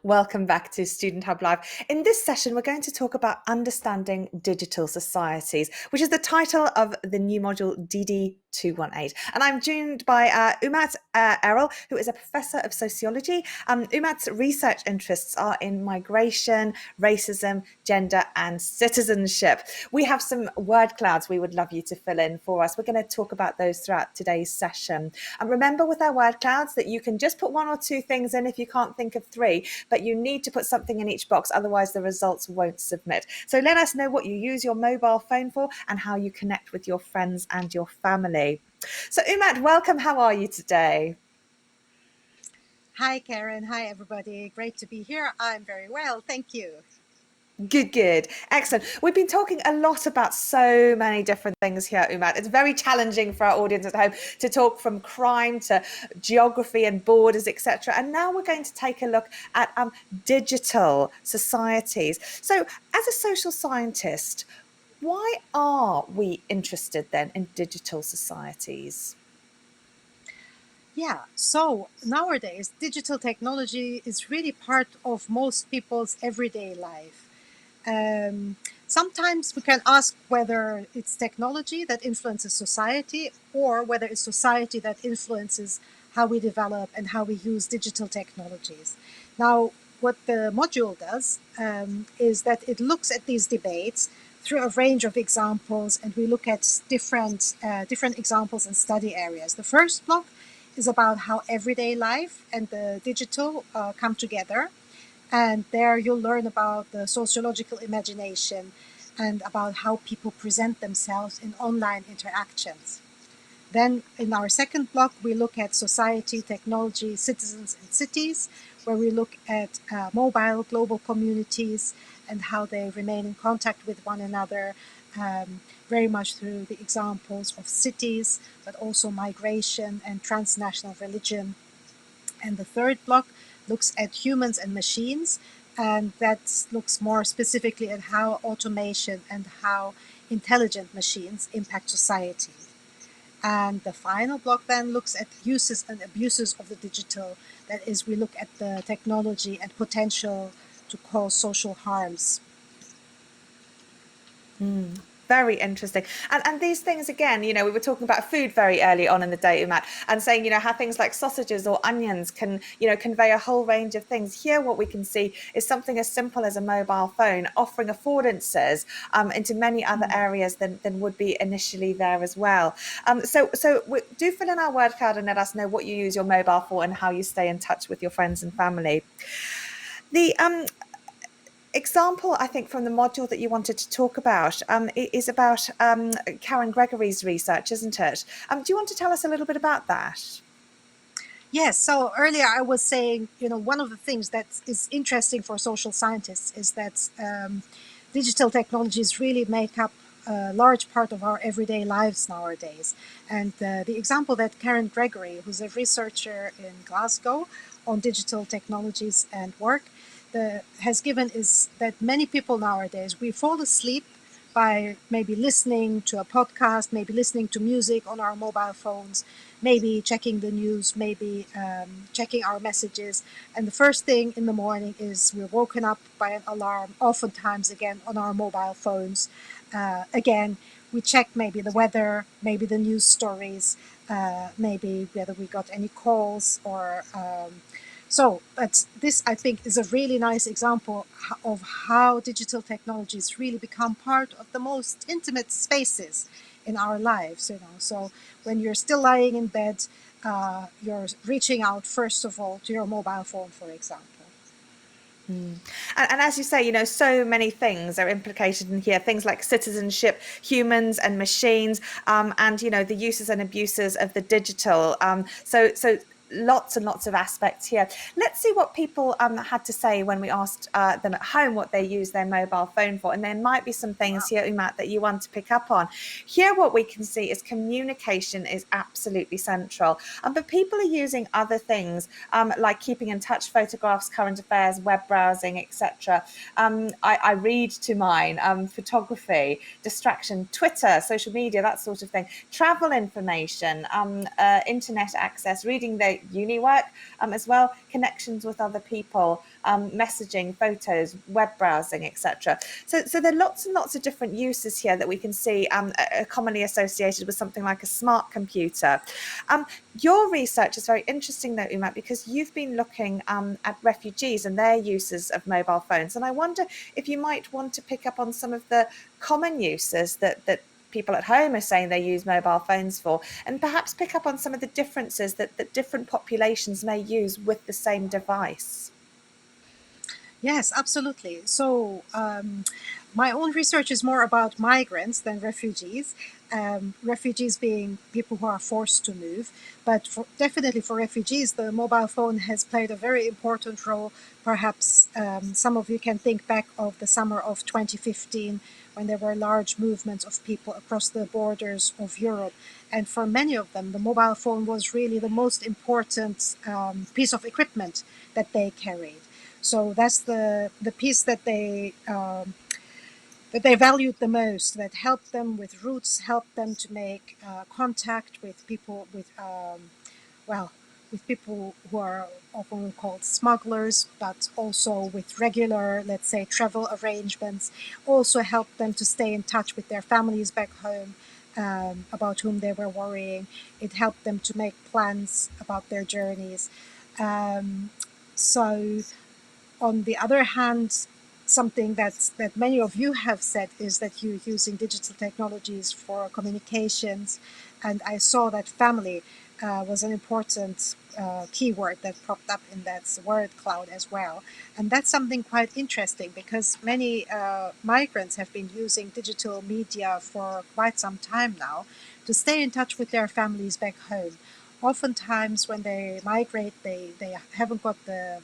Welcome back to Student Hub Live. In this session, we're going to talk about Understanding Digital Societies, which is the title of the new module DD218. And I'm joined by Umut Erel, who is a professor of sociology. Umut's research interests are in migration, racism, gender, and citizenship. We have some word clouds we would love you to fill in for us. We're going to talk about those throughout today's session. And remember with our word clouds that you can just put one or two things in if you can't think of three, but you need to put something in each box, otherwise the results won't submit. So let us know what you use your mobile phone for and how you connect with your friends and your family. So Umut, welcome. How are you today? Hi, Karen. Hi, everybody. Great to be here. I'm very well. Thank you. Good. Excellent. We've been talking a lot about so many different things here, Umut. It's very challenging for our audience at home to talk from crime to geography and borders, etc. And now we're going to take a look at digital societies. So, as a social scientist, why are we interested then in digital societies? Yeah, so nowadays, digital technology is really part of most people's everyday life. Um, Sometimes we can ask whether it's technology that influences society or whether it's society that influences how we develop and how we use digital technologies. Now, what the module does is that it looks at these debates through a range of examples, and we look at different examples and study areas. The first block is about how everyday life and the digital come together. And there you'll learn about the sociological imagination and about how people present themselves in online interactions. Then in our second block, we look at society, technology, citizens, and cities, where we look at mobile global communities and how they remain in contact with one another, very much through the examples of cities, but also migration and transnational religion. And the third block looks at humans and machines, and that looks more specifically at how automation and how intelligent machines impact society. And the final block then looks at uses and abuses of the digital. That is, we look at the technology and potential to cause social harms. Very interesting. And these things, again, we were talking about food very early on in the day, Umut, and saying, how things like sausages or onions can, convey a whole range of things. Here, what we can see is something as simple as a mobile phone offering affordances into many other areas than would be initially there as well. Do fill in our word cloud and let us know what you use your mobile for and how you stay in touch with your friends and family. The example, I think, from the module that you wanted to talk about is about Karen Gregory's research, isn't it? Do you want to tell us a little bit about that? Yes, so earlier I was saying, one of the things that is interesting for social scientists is that digital technologies really make up a large part of our everyday lives nowadays. And the example that Karen Gregory, who's a researcher in Glasgow on digital technologies and work, has given is that many people nowadays, we fall asleep by maybe listening to a podcast, maybe listening to music on our mobile phones, maybe checking the news, maybe checking our messages. And the first thing in the morning is we're woken up by an alarm, oftentimes again on our mobile phones. Again, we check maybe the weather, maybe the news stories, maybe whether we got any calls or. But this, I think, is a really nice example of how digital technologies really become part of the most intimate spaces in our lives. So when you're still lying in bed, you're reaching out first of all to your mobile phone, for example. And as you say, so many things are implicated in here. Things like citizenship, humans and machines, and the uses and abuses of the digital. So lots and lots of aspects here. Let's see what people had to say when we asked them at home what they use their mobile phone for. And there might be some things here, Umut, that you want to pick up on. Here, what we can see is communication is absolutely central. But people are using other things like keeping in touch, photographs, current affairs, web browsing, etc. I read to mine, photography, distraction, Twitter, social media, that sort of thing, travel information, internet access, reading facilitate uni work as well, connections with other people, messaging, photos, web browsing, etc. So there are lots and lots of different uses here that we can see are commonly associated with something like a smart computer. Um, your research is very interesting, though, Umut, because you've been looking at refugees and their uses of mobile phones. And I wonder if you might want to pick up on some of the common uses that people at home are saying they use mobile phones for, and perhaps pick up on some of the differences that different populations may use with the same device. Yes, absolutely. So, my own research is more about migrants than refugees. Refugees being people who are forced to move, but definitely for refugees, the mobile phone has played a very important role. Perhaps some of you can think back of the summer of 2015 when there were large movements of people across the borders of Europe. And for many of them, the mobile phone was really the most important piece of equipment that they carried. So that's the piece that they valued the most, that helped them with routes, helped them to make contact with people well, with people who are often called smugglers, but also with regular, let's say, travel arrangements. Also helped them to stay in touch with their families back home. About whom they were worrying. It helped them to make plans about their journeys. Um, so on the other hand, something that many of you have said is that you're using digital technologies for communications, and I saw that family was an important keyword that popped up in that word cloud as well. And that's something quite interesting because many migrants have been using digital media for quite some time now to stay in touch with their families back home. Oftentimes, when they migrate, they haven't got the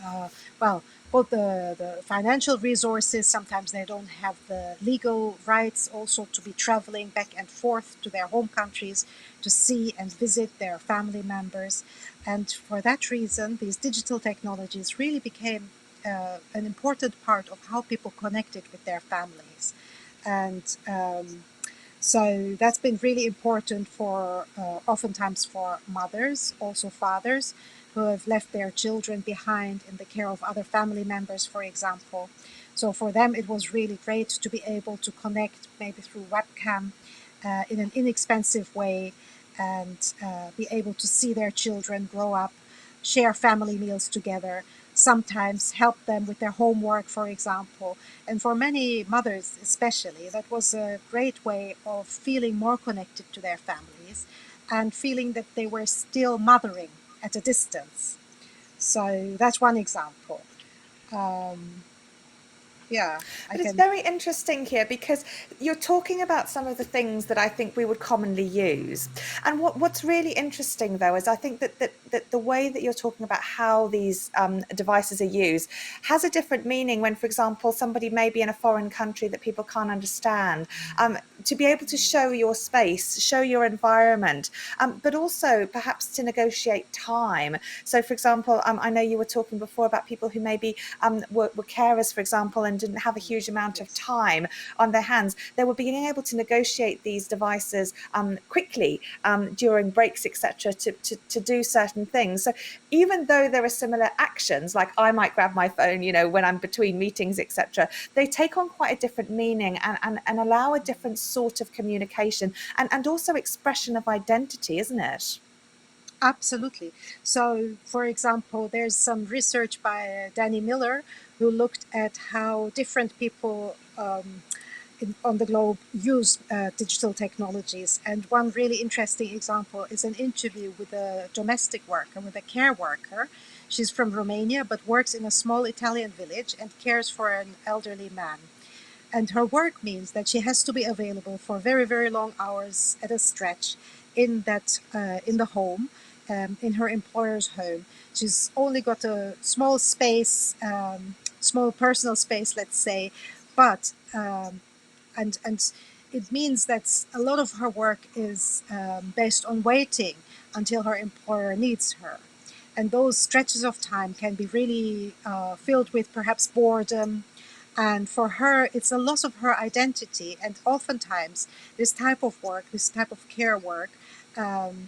uh, well, both the financial resources, sometimes they don't have the legal rights also to be traveling back and forth to their home countries to see and visit their family members. And for that reason, these digital technologies really became an important part of how people connected with their families. And so that's been really important for oftentimes for mothers, also fathers, who have left their children behind in the care of other family members, for example. So for them, it was really great to be able to connect maybe through webcam in an inexpensive way and be able to see their children grow up, share family meals together, sometimes help them with their homework, for example. And for many mothers, especially, that was a great way of feeling more connected to their families and feeling that they were still mothering at a distance. So that's one example. Um, yeah, I But it's can. very interesting here because you're talking about some of the things that I think we would commonly use. And what's really interesting, though, is I think that the way that you're talking about how these devices are used has a different meaning when, for example, somebody may be in a foreign country that people can't understand. To be able to show your space, show your environment, but also perhaps to negotiate time. So, for example, I know you were talking before about people who maybe were carers, for example, and didn't have a huge amount of Yes. time on their hands. They were being able to negotiate these devices quickly during breaks, etc., to do certain things. So even though there are similar actions, like I might grab my phone, when I'm between meetings, etc., they take on quite a different meaning and allow a different sort of communication and also expression of identity, isn't it? Absolutely. So, for example, there's some research by Danny Miller who looked at how different people on the globe use digital technologies. And one really interesting example is an interview with a domestic worker, with a care worker. She's from Romania but works in a small Italian village and cares for an elderly man. And her work means that she has to be available for very, very long hours at a stretch in the home, in her employer's home. She's only got a small space, small personal space, let's say, but and it means that a lot of her work is based on waiting until her employer needs her. And those stretches of time can be really filled with perhaps boredom. And for her, it's a loss of her identity. And oftentimes, this type of work, this type of care work,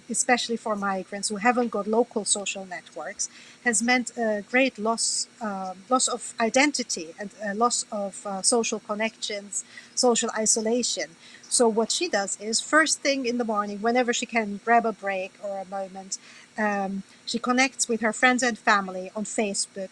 especially for migrants who haven't got local social networks, has meant a great loss of identity and a loss of social connections, social isolation. So what she does is first thing in the morning, whenever she can grab a break or a moment, she connects with her friends and family on Facebook,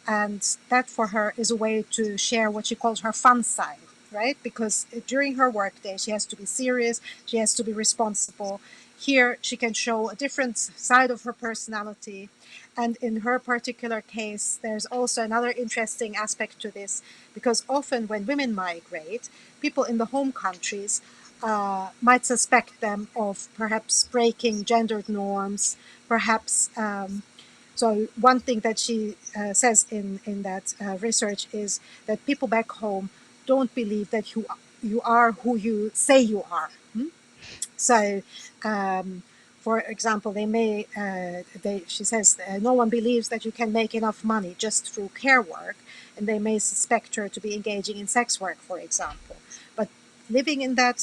and that for her is a way to share what she calls her fun side, right? Because during her workday she has to be serious, she has to be responsible. Here she can show a different side of her personality. And in her particular case, there's also another interesting aspect to this, because often when women migrate, people in the home countries might suspect them of perhaps breaking gendered norms, perhaps. So one thing that she says in that research is that people back home don't believe that you are who you say you are. So, for example, she says, no one believes that you can make enough money just through care work, and they may suspect her to be engaging in sex work, for example. But living in that,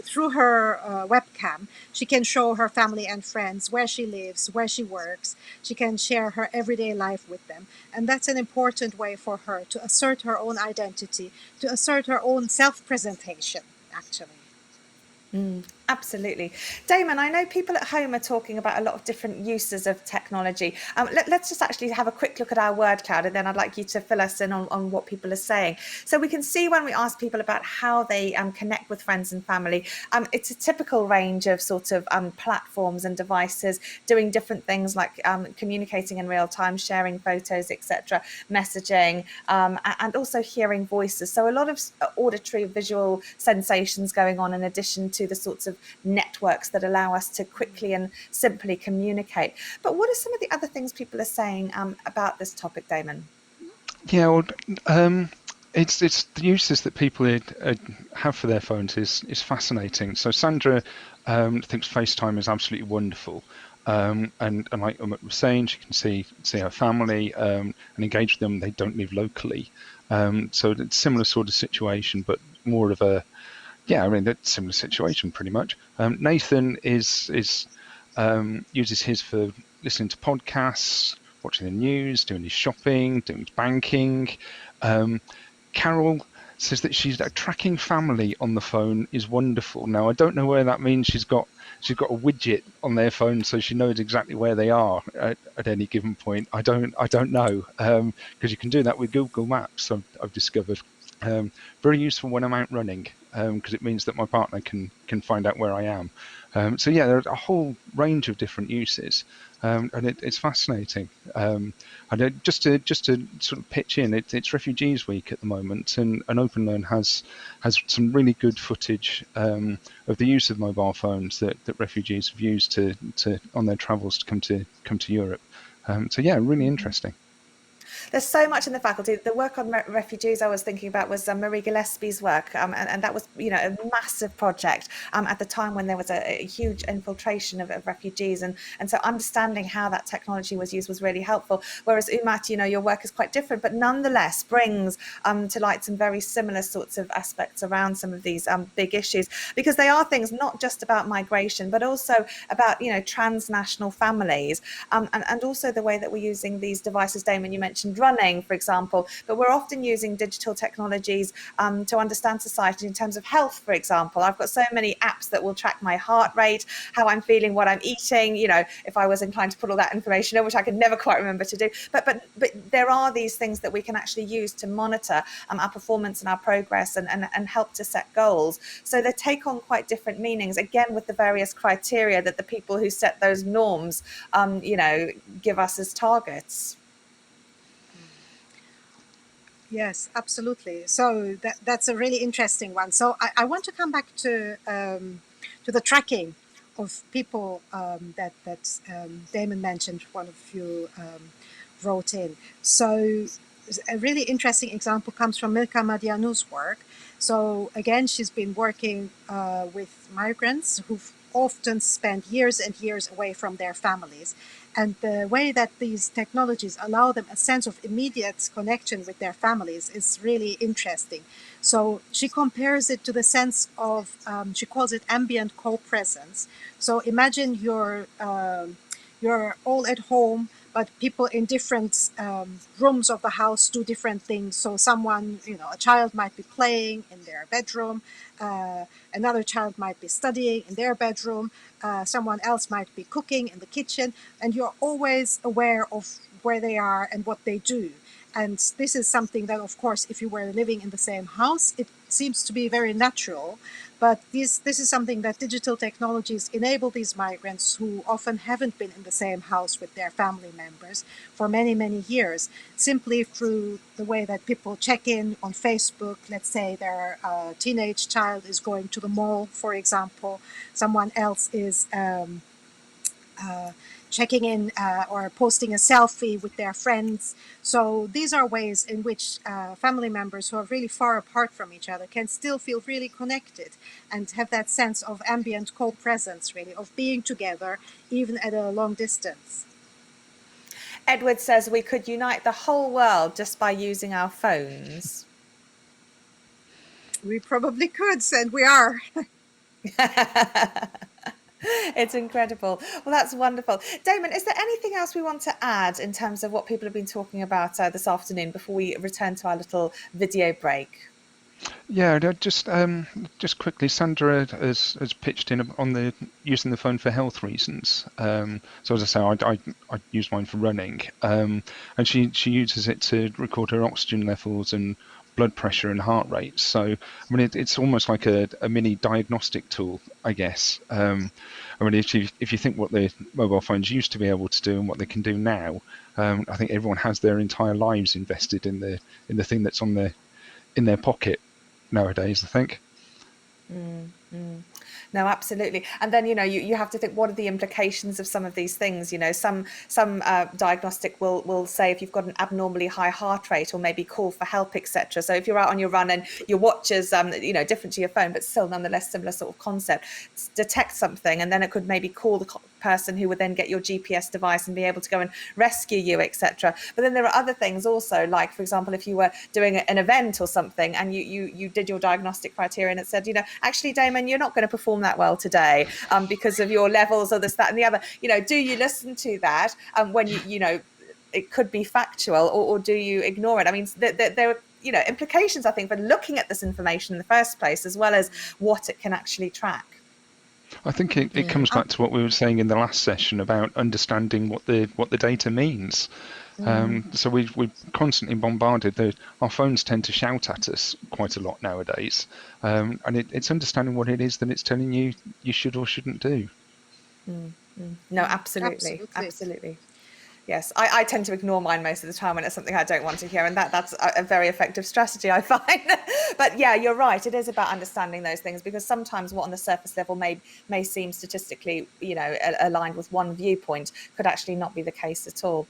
through her webcam, she can show her family and friends where she lives, where she works. She can share her everyday life with them. And that's an important way for her to assert her own identity, to assert her own self presentation, actually. Absolutely. Damon, I know people at home are talking about a lot of different uses of technology. Let's just actually have a quick look at our word cloud, and then I'd like you to fill us in on what people are saying. So we can see when we ask people about how they connect with friends and family, it's a typical range of sort of platforms and devices doing different things like communicating in real time, sharing photos, etc., messaging, and also hearing voices. So a lot of auditory, visual sensations going on in addition to the sorts of networks that allow us to quickly and simply communicate. But what are some of the other things people are saying about this topic, Damon? Yeah, well, it's the uses that people have for their phones is fascinating. So Sandra thinks FaceTime is absolutely wonderful, and like Umut was saying, she can see her family and engage with them. They don't live locally, so it's a similar sort of situation, but more of a that's a similar situation pretty much. Nathan uses his for listening to podcasts, watching the news, doing his shopping, doing his banking. Carol says that she's tracking family on the phone is wonderful. Now I don't know where that means she's got a widget on their phone so she knows exactly where they are at any given point. I don't know because you can do that with Google Maps. I've discovered. Very useful when I'm out running because it means that my partner can find out where I am. So yeah, there's a whole range of different uses, and it's fascinating. And just to sort of pitch in, it's Refugees Week at the moment, and OpenLearn has some really good footage of the use of mobile phones that refugees have used to on their travels to come to Europe. So yeah, really interesting. There's so much in the faculty. The work on refugees I was thinking about was Marie Gillespie's work, and that was, a massive project at the time when there was a huge infiltration of refugees, and so understanding how that technology was used was really helpful. Whereas Umut, your work is quite different, but nonetheless brings to light some very similar sorts of aspects around some of these big issues, because they are things not just about migration, but also about transnational families, and also the way that we're using these devices. Damon, you mentioned running, for example, but we're often using digital technologies to understand society in terms of health, for example. I've got so many apps that will track my heart rate, how I'm feeling, what I'm eating, if I was inclined to put all that information in, which I could never quite remember to do. But there are these things that we can actually use to monitor our performance and our progress and help to set goals. So they take on quite different meanings, again, with the various criteria that the people who set those norms, give us as targets. Yes, absolutely. So that's a really interesting one. So I want to come back to the tracking of people that Damon mentioned. One of you wrote in. So a really interesting example comes from Milka Madianu's work. So again, she's been working with migrants who've often spend years and years away from their families. And the way that these technologies allow them a sense of immediate connection with their families is really interesting. So she compares it to the sense of, she calls it ambient co-presence. So imagine you're all at home, but people in different rooms of the house do different things. So someone, a child might be playing in their bedroom, another child might be studying in their bedroom, someone else might be cooking in the kitchen, and you're always aware of where they are and what they do. And this is something that, of course, if you were living in the same house, it seems to be very natural. But this is something that digital technologies enable these migrants who often haven't been in the same house with their family members for many, many years, simply through the way that people check in on Facebook. Let's say their teenage child is going to the mall, for example. Someone else is checking in or posting a selfie with their friends. So these are ways in which family members who are really far apart from each other can still feel really connected and have that sense of ambient co-presence, really, of being together even at a long distance. Edward says we could unite the whole world just by using our phones. We probably could, and we are. It's incredible. Well, that's wonderful. Damon, is there anything else we want to add in terms of what people have been talking about this afternoon before we return to our little video break? Yeah, just quickly, Sandra has pitched in on the using the phone for health reasons. So as I say, I use mine for running, and she uses it to record her oxygen levels and blood pressure and heart rate. So I mean, it's almost like a mini diagnostic tool, I guess. I mean, if you think what the mobile phones used to be able to do and what they can do now, I think everyone has their entire lives invested in the thing that's in their pocket nowadays, I think. No, absolutely. And then, you have to think, what are the implications of some of these things? Some diagnostic will say if you've got an abnormally high heart rate, or maybe call for help, etc. So if you're out on your run and your watch is, different to your phone, but still nonetheless similar sort of concept, detect something, and then it could maybe call the person who would then get your GPS device and be able to go and rescue you, etc. But then there are other things also, like, for example, if you were doing an event or something and you did your diagnostic criteria and it said, actually, Damon, you're not going to perform that well today because of your levels or this, that, and the other. Do you listen to that when it could be factual, or do you ignore it? I mean, there are implications, I think, for looking at this information in the first place, as well as what it can actually track. I think it comes back to what we were saying in the last session about understanding what the data means. So we're constantly bombarded. Our phones tend to shout at us quite a lot nowadays, and it's understanding what it is that it's telling you should or shouldn't do. No, absolutely. Yes, I tend to ignore mine most of the time when it's something I don't want to hear, and that's a very effective strategy, I find. But yeah, you're right. It is about understanding those things, because sometimes what on the surface level may seem statistically, aligned with one viewpoint could actually not be the case at all.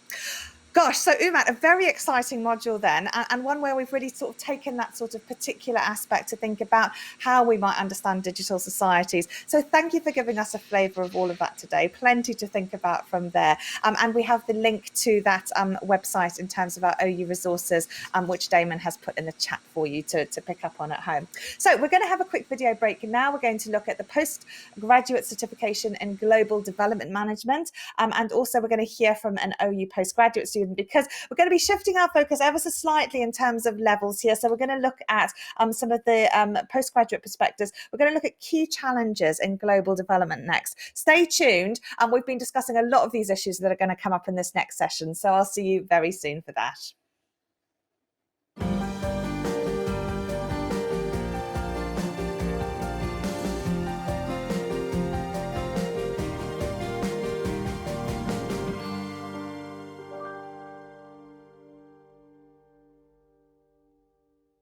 Gosh, so Umut, a very exciting module then, and one where we've really sort of taken that sort of particular aspect to think about how we might understand digital societies. So thank you for giving us a flavour of all of that today. Plenty to think about from there. And we have the link to that website in terms of our OU resources, which Damon has put in the chat for you to pick up on at home. So we're going to have a quick video break now. We're going to look at the postgraduate certification in global development management, and also we're going to hear from an OU postgraduate student, because we're going to be shifting our focus ever so slightly in terms of levels here. So we're going to look at some of the postgraduate perspectives. We're going to look at key challenges in global development next. Stay tuned. We've been discussing a lot of these issues that are going to come up in this next session. So I'll see you very soon for that.